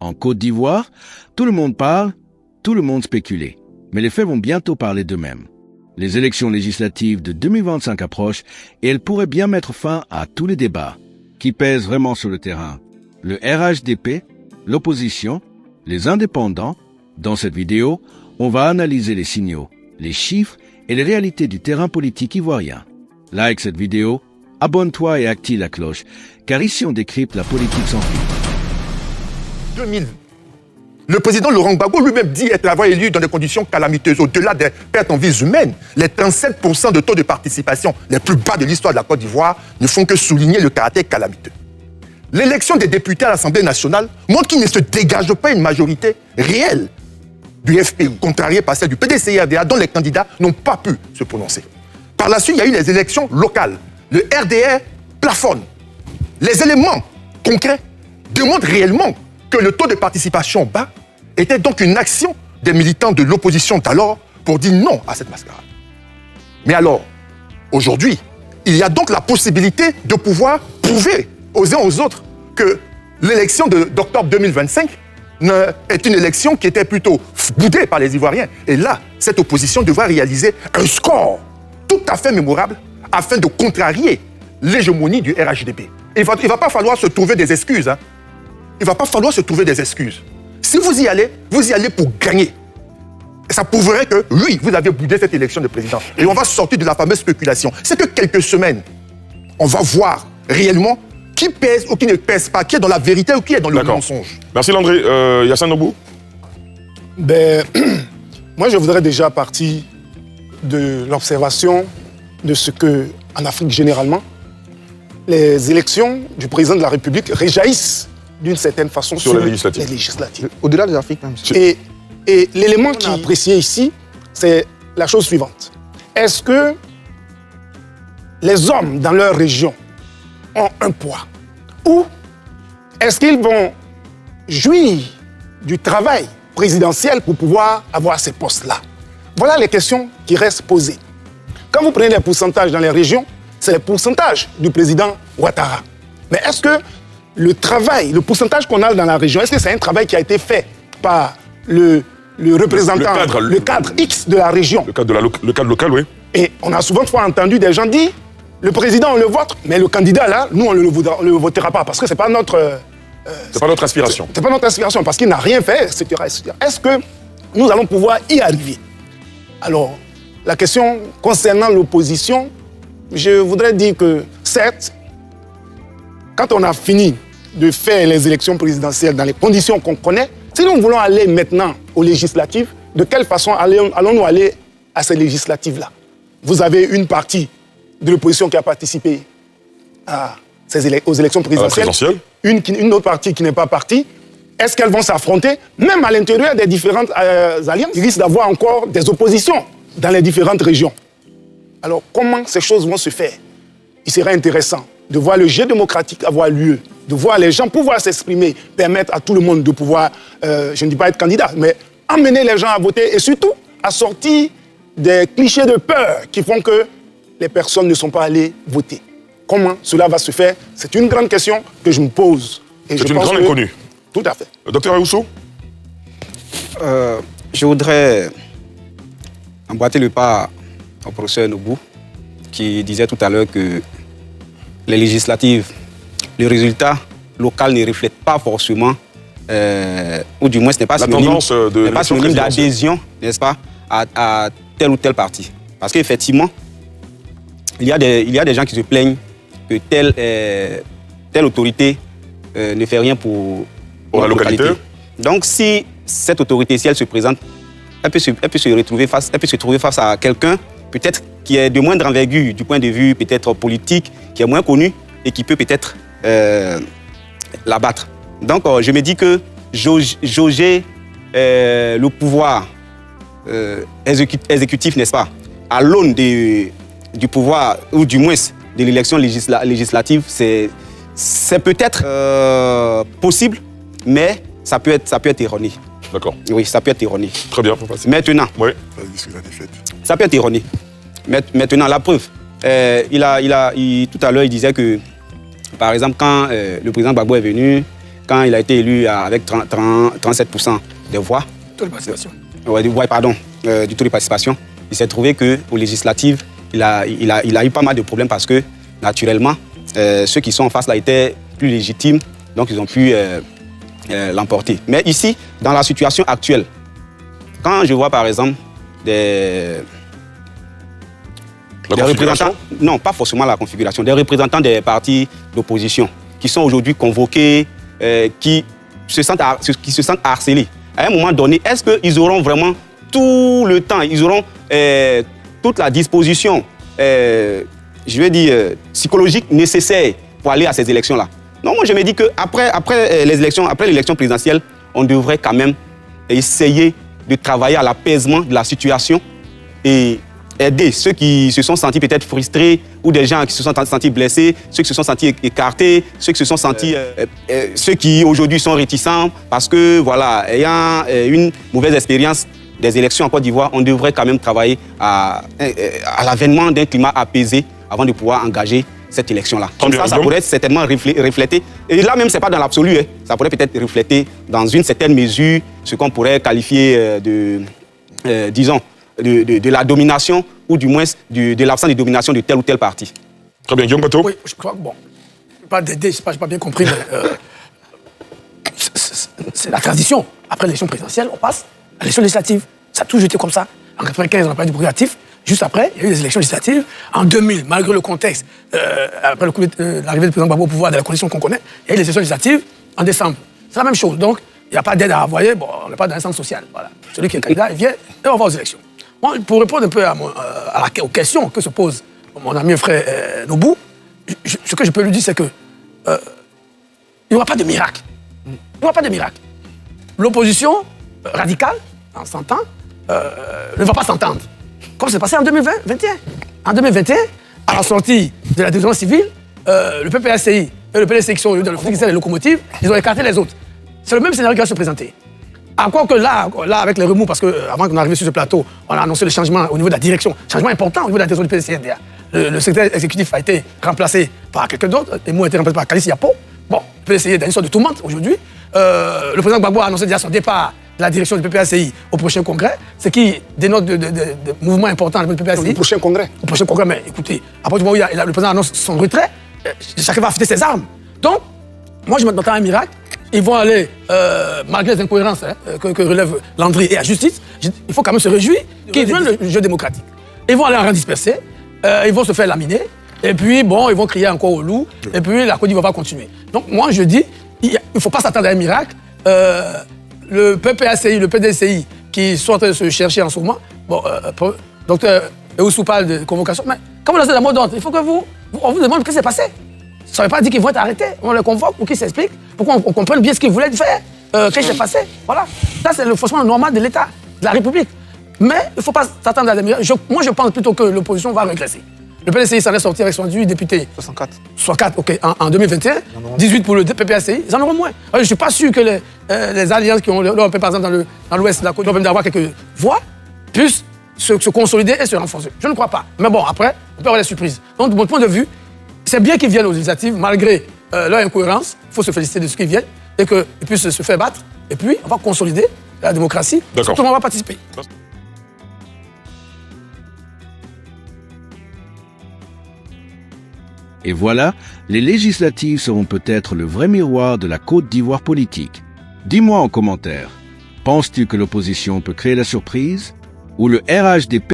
En Côte d'Ivoire, tout le monde parle, tout le monde spécule. Mais les faits vont bientôt parler d'eux-mêmes. Les élections législatives de 2025 approchent et elles pourraient bien mettre fin à tous les débats qui pèsent vraiment sur le terrain. Le RHDP, l'opposition, les indépendants. Dans cette vidéo, on va analyser les signaux, les chiffres et les réalités du terrain politique ivoirien. Like cette vidéo, abonne-toi et active la cloche, car ici on décrypte la politique sans fil. 2000. Le président Laurent Gbagbo lui-même dit avoir élu dans des conditions calamiteuses, au-delà des pertes en vies humaines. Les 37% de taux de participation les plus bas de l'histoire de la Côte d'Ivoire ne font que souligner le caractère calamiteux. L'élection des députés à l'Assemblée nationale montre qu'il ne se dégage pas une majorité réelle du FPI, contrariée par celle du PDCI-RDA, dont les candidats n'ont pas pu se prononcer. Par la suite, il y a eu les élections locales. Le RDR plafonne. Les éléments concrets démontrent réellement que le taux de participation bas était donc une action des militants de l'opposition d'alors pour dire non à cette mascarade. Mais alors, aujourd'hui, il y a donc la possibilité de pouvoir prouver aux uns aux autres que l'élection d'octobre 2025 est une élection qui était plutôt boudée par les Ivoiriens. Et là, cette opposition devra réaliser un score tout à fait mémorable afin de contrarier l'hégémonie du RHDP. Il ne va pas falloir se trouver des excuses. Il ne va pas falloir se trouver des excuses. Si vous y allez pour gagner. Et ça prouverait que, oui, vous avez boudé cette élection de président. Et on va sortir de la fameuse spéculation. C'est que quelques semaines, on va voir réellement qui pèse ou qui ne pèse pas, qui est dans la vérité ou qui est dans le mensonge. Merci Landry. Yassine Nobou. Moi, je voudrais déjà partir de l'observation de ce que, en Afrique généralement, les élections du président de la République réjaillissent d'une certaine façon sur les législatives. Au-delà des Afriques même. Et l'élément qui est apprécié ici, c'est la chose suivante. Est-ce que les hommes dans leur région ont un poids? Ou est-ce qu'ils vont jouir du travail présidentiel pour pouvoir avoir ces postes-là? Voilà les questions qui restent posées. Quand vous prenez les pourcentages dans les régions, c'est les pourcentages du président Ouattara. Mais est-ce que le travail, le pourcentage qu'on a dans la région, est-ce que c'est un travail qui a été fait par le représentant, le cadre X de la région? Le cadre local, oui. Et on a souvent entendu des gens dire, le président, on le vote, mais le candidat, là, nous, on ne le votera pas, parce que ce n'est pas notre... c'est pas notre aspiration. C'est pas notre aspiration, parce qu'il n'a rien fait, etc., etc. Est-ce que nous allons pouvoir y arriver? Alors, la question concernant l'opposition, je voudrais dire que, certes, quand on a fini de faire les élections présidentielles dans les conditions qu'on connaît, si nous voulons aller maintenant aux législatives, de quelle façon allons-nous aller à ces législatives-là? Vous avez une partie de l'opposition qui a participé aux élections présidentielles, une autre partie qui n'est pas partie. Est-ce qu'elles vont s'affronter? Même à l'intérieur des différentes alliances, il risque d'avoir encore des oppositions dans les différentes régions. Alors, comment ces choses vont se faire? Il serait intéressant de voir le jeu démocratique avoir lieu, de voir les gens pouvoir s'exprimer, permettre à tout le monde de pouvoir, je ne dis pas être candidat, mais emmener les gens à voter et surtout à sortir des clichés de peur qui font que les personnes ne sont pas allées voter. Comment cela va se faire? C'est une grande question que je me pose. C'est une grande inconnue. Tout à fait. Docteur Aoussou? Je voudrais emboîter le pas au professeur Nobou, qui disait tout à l'heure que les législatives, le résultat local ne reflète pas forcément, ou du moins ce n'est pas synonyme d'adhésion, n'est-ce pas, à tel ou tel parti. Parce qu'effectivement, il y a des gens qui se plaignent que telle autorité ne fait rien pour la localité. Donc si cette autorité, si elle se présente, elle peut se trouver face à quelqu'un peut-être qui est de moindre envergure du point de vue peut-être politique, qui est moins connu et qui peut peut-être l'abattre. Donc je me dis que jauger le pouvoir exécutif, n'est-ce pas, à l'aune du pouvoir, ou du moins de l'élection législative, c'est peut-être possible, mais ça peut être erroné. D'accord. Oui, ça peut être erroné. Très bien. Maintenant, oui. Ça peut être erroné. Maintenant, la preuve. Tout à l'heure, il disait que, par exemple, quand le président Gbagbo est venu, quand il a été élu avec 37% des voix. Taux de participation. Du taux de participation. Il s'est trouvé qu'aux législatives, il a eu pas mal de problèmes parce que, naturellement, ceux qui sont en face là étaient plus légitimes, donc ils ont pu l'emporter. Mais ici, dans la situation actuelle, quand je vois par exemple des représentants, non pas forcément la configuration, des représentants des partis d'opposition qui sont aujourd'hui convoqués, qui se sentent harcelés. À un moment donné, est-ce qu'ils auront vraiment tout le temps, ils auront toute la disposition, je vais dire, psychologique nécessaire pour aller à ces élections-là? Non, moi je me dis qu'après l'élection présidentielle, on devrait quand même essayer de travailler à l'apaisement de la situation et aider ceux qui se sont sentis peut-être frustrés ou des gens qui se sont sentis blessés, ceux qui se sont sentis écartés, ceux qui se sont sentis, ceux qui aujourd'hui sont réticents parce que voilà, ayant une mauvaise expérience des élections en Côte d'Ivoire, on devrait quand même travailler à l'avènement d'un climat apaisé avant de pouvoir engager cette élection-là. Comme ça pourrait certainement refléter, et là même, ce n'est pas dans l'absolu, hein, ça pourrait peut-être refléter dans une certaine mesure ce qu'on pourrait qualifier disons, de la domination, ou du moins de l'absence de domination de tel ou tel parti. Très bien, Guillaume Bateau. Oui, je crois que bon, pas d'aider, je n'ai pas bien compris, mais c'est la tradition. Après l'élection présidentielle, on passe à l'élection législative. Ça a toujours été comme ça. En 1995, on n'a pas eu de progressif. Juste après, il y a eu des élections législatives. En 2000, malgré le contexte, après l'arrivée du président Gbagbo au pouvoir, dans les conditions qu'on connaît, il y a eu des élections législatives en décembre. C'est la même chose. Donc, il n'y a pas d'aide à envoyer. Bon, on n'est pas dans un centre social. Voilà. Celui qui est candidat, il vient et on va aux élections. Moi, pour répondre un peu aux questions que se pose mon ami et frère Nobou, ce que je peux lui dire, c'est que il n'y aura pas de miracle. Il n'y aura pas de miracle. L'opposition radicale, en s'entend, ne va pas s'entendre. Comme c'est passé en 2021. En 2021, à la sortie de la décision civile, le PPACI et le PDC qui sont dans le fixer les locomotives, ils ont écarté les autres. C'est le même scénario qui va se présenter. Encore que là, avec les remous, parce qu'avant qu'on arrive sur ce plateau, on a annoncé le changement au niveau de la direction, changement important au niveau de la direction du PDC-NDA. Le secrétaire exécutif a été remplacé par quelqu'un d'autre, et moi a été remplacé par Kalissi Yapo. Bon, le PDC est dans une sorte de tourmente aujourd'hui. Le président Gbagbo a annoncé déjà son départ de la direction du PPACI au prochain congrès, ce qui dénote de mouvements importants dans le PPACI. Au prochain congrès. Au prochain congrès, mais écoutez, à partir du moment où le président annonce son retrait, chacun va affûter ses armes. Donc, moi je m'attends à un miracle. Ils vont aller, malgré les incohérences que relève Landry et la justice, il faut quand même se réjouir qu'ils jouent le jeu démocratique. Ils vont aller en rang dispersé, ils vont se faire laminer, et puis bon, ils vont crier encore au loup, et puis la Côte d'Ivoire va continuer. Donc moi je dis, il ne faut pas s'attendre à un miracle. Le PPACI, le PDCI, qui sont en train de se chercher en ce moment, bon, docteur Eoussou parle de convocation, mais comme vous lancez la mot d'ordre, il faut que on vous demande ce qui s'est passé. Ça ne veut pas dire qu'ils vont être arrêtés. On les convoque pour qu'ils s'expliquent, pour qu'on comprenne bien ce qu'ils voulaient faire, qu'est-ce qui s'est passé. Voilà. Ça, c'est le fonctionnement normal de l'État, de la République. Mais il ne faut pas s'attendre à des miracles. Moi, je pense plutôt que l'opposition va régresser. Le PDCI s'en est sorti avec 78 députés. 64, ok, en 2021. 18 pour le PPACI. Ils en auront moins. Je ne suis pas sûr que les alliances qui ont leur par exemple, dans l'ouest de la Côte d'Ivoire, d'avoir quelques voix, puissent se consolider et se renforcer. Je ne crois pas. Mais bon, après, on peut avoir des surprises. Donc, de mon point de vue, c'est bien qu'ils viennent aux législatives, malgré leur incohérence. Il faut se féliciter de ce qu'ils viennent et qu'ils puissent se faire battre. Et puis, on va consolider la démocratie. Tout le monde va participer. Et voilà, les législatives seront peut-être le vrai miroir de la Côte d'Ivoire politique. Dis-moi en commentaire, penses-tu que l'opposition peut créer la surprise ou le RHDP